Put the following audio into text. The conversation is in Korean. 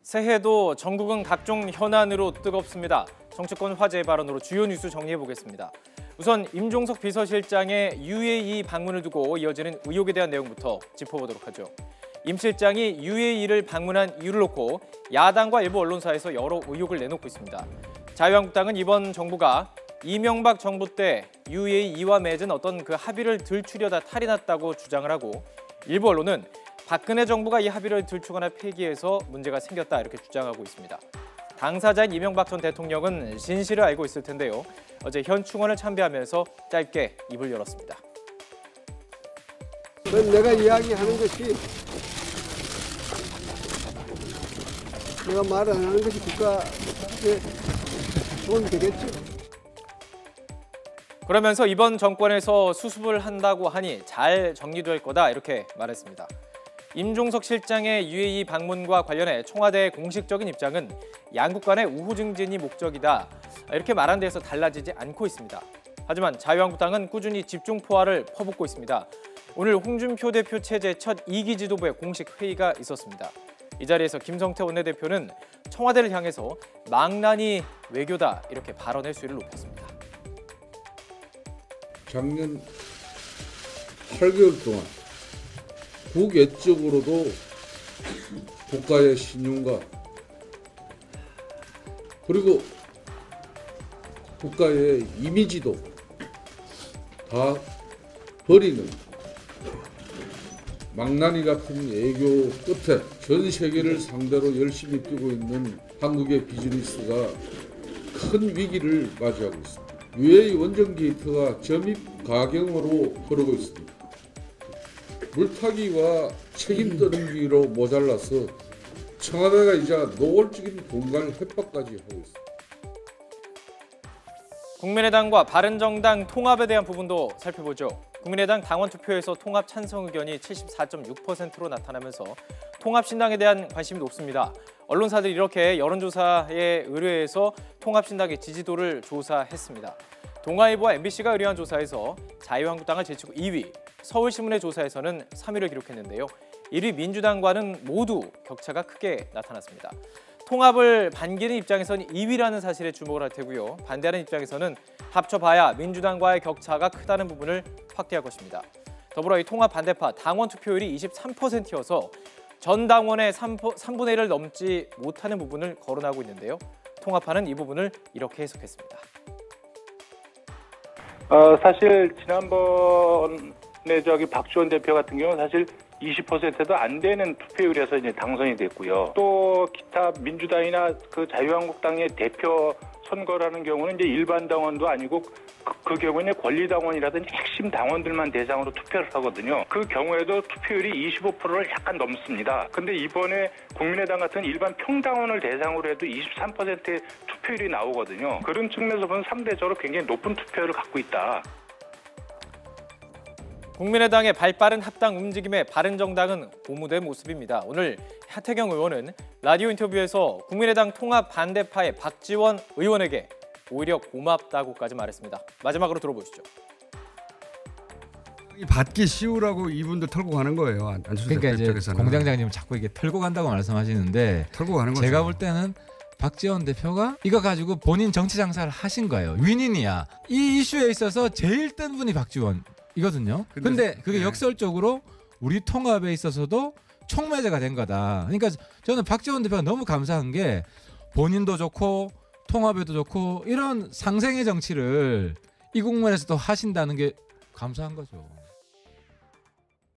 새해도 전국은 각종 현안으로 뜨겁습니다. 정치권 화제 발언으로 주요 뉴스 정리해보겠습니다. 우선 임종석 비서실장의 UAE 방문을 두고 이어지는 의혹에 대한 내용부터 짚어보도록 하죠. 임 실장이 UAE를 방문한 이유를 놓고 야당과 일부 언론사에서 여러 의혹을 내놓고 있습니다. 자유한국당은 이번 정부가 이명박 정부 때 UAE와 맺은 어떤 그 합의를 들추려다 탈이 났다고 주장을 하고, 일부 언론은 박근혜 정부가 이 합의를 들추거나 폐기해서 문제가 생겼다 이렇게 주장하고 있습니다. 당사자인 이명박 전 대통령은 진실을 알고 있을 텐데요. 어제 현 충원을 참배하면서 짧게 입을 열었습니다. 내가 이야기하는 것이, 내가 말 안 하는 것이 국가에 도움이 되겠죠. 그러면서 이번 정권에서 수습을 한다고 하니 잘 정리될 거다 이렇게 말했습니다. 임종석 실장의 UAE 방문과 관련해 청와대의 공식적인 입장은 양국 간의 우호 증진이 목적이다 이렇게 말한 데에서 달라지지 않고 있습니다. 하지만 자유한국당은 꾸준히 집중 포화를 퍼붓고 있습니다. 오늘 홍준표 대표 체제 첫 2기 지도부의 공식 회의가 있었습니다. 이 자리에서 김성태 원내대표는 청와대를 향해서 망나니 외교다 이렇게 발언의 수위를 높였습니다. 작년 8개월 동안 국외적으로도 국가의 신용과 그리고 국가의 이미지도 다 버리는 망나니 같은 외교 끝에 전 세계를 상대로 열심히 뛰고 있는 한국의 비즈니스가 큰 위기를 맞이하고 있습니다. UAE 원전 게이트가 점입 가경으로 흐르고 있습니다. 물타기와 책임 떠넘기로 모자라서 청와대가 이제 노골적인 공갈 협박까지 하고 있습니다. 국민의당과 바른정당 통합에 대한 부분도 살펴보죠. 국민의당 당원 투표에서 통합 찬성 의견이 74.6%로 나타나면서 통합신당에 대한 관심이 높습니다. 언론사들이 이렇게 여론조사에 의뢰해서 통합신당의 지지도를 조사했습니다. 동아일보와 MBC가 의뢰한 조사에서 자유한국당을 제치고 2위, 서울신문의 조사에서는 3위를 기록했는데요. 1위 민주당과는 모두 격차가 크게 나타났습니다. 통합을 반기는 입장에서는 2위라는 사실에 주목을 할 테고요. 반대하는 입장에서는 합쳐봐야 민주당과의 격차가 크다는 부분을 확대할 것입니다. 더불어 이 통합 반대파 당원 투표율이 23%여서 전 당원의 3분의 1을 넘지 못하는 부분을 거론하고 있는데요. 통합파는 이 부분을 이렇게 해석했습니다. 사실 지난번에 박지원 대표 같은 경우는 사실 20%도 안 되는 투표율에서 이제 당선이 됐고요. 또 기타 민주당이나 그 자유한국당의 대표 선거라는 경우는 이제 일반 당원도 아니고 그 경우에는 권리당원이라든지 핵심 당원들만 대상으로 투표를 하거든요. 그 경우에도 투표율이 25%를 약간 넘습니다. 근데 이번에 국민의당 같은 일반 평당원을 대상으로 해도 23%의 투표율이 나오거든요. 그런 측면에서 보면 상대적으로 굉장히 높은 투표율을 갖고 있다. 국민의당의 발빠른 합당 움직임에 바른정당은 고무된 모습입니다. 오늘 하태경 의원은 라디오 인터뷰에서 국민의당 통합 반대파의 박지원 의원에게 오히려 고맙다고까지 말했습니다. 마지막으로 들어보시죠. 받기 쉬우라고 이분도 털고 가는 거예요. 그러니까 이제 공장장님 자꾸 이게 털고 간다고 말씀하시는데 털고 가는 거죠. 제가 볼 때는 박지원 대표가 이거 가지고 본인 정치 장사를 하신 거예요. 윈윈이야. 이 이슈에 있어서 제일 뜬 분이 박지원. 이거든요. 근데 그게 역설적으로 우리 통합에 있어서도 촉매제가 된 거다. 그러니까 저는 박지원 대표가 너무 감사한 게 본인도 좋고 통합에도 좋고 이런 상생의 정치를 이 국면에서도 하신다는 게 감사한 거죠.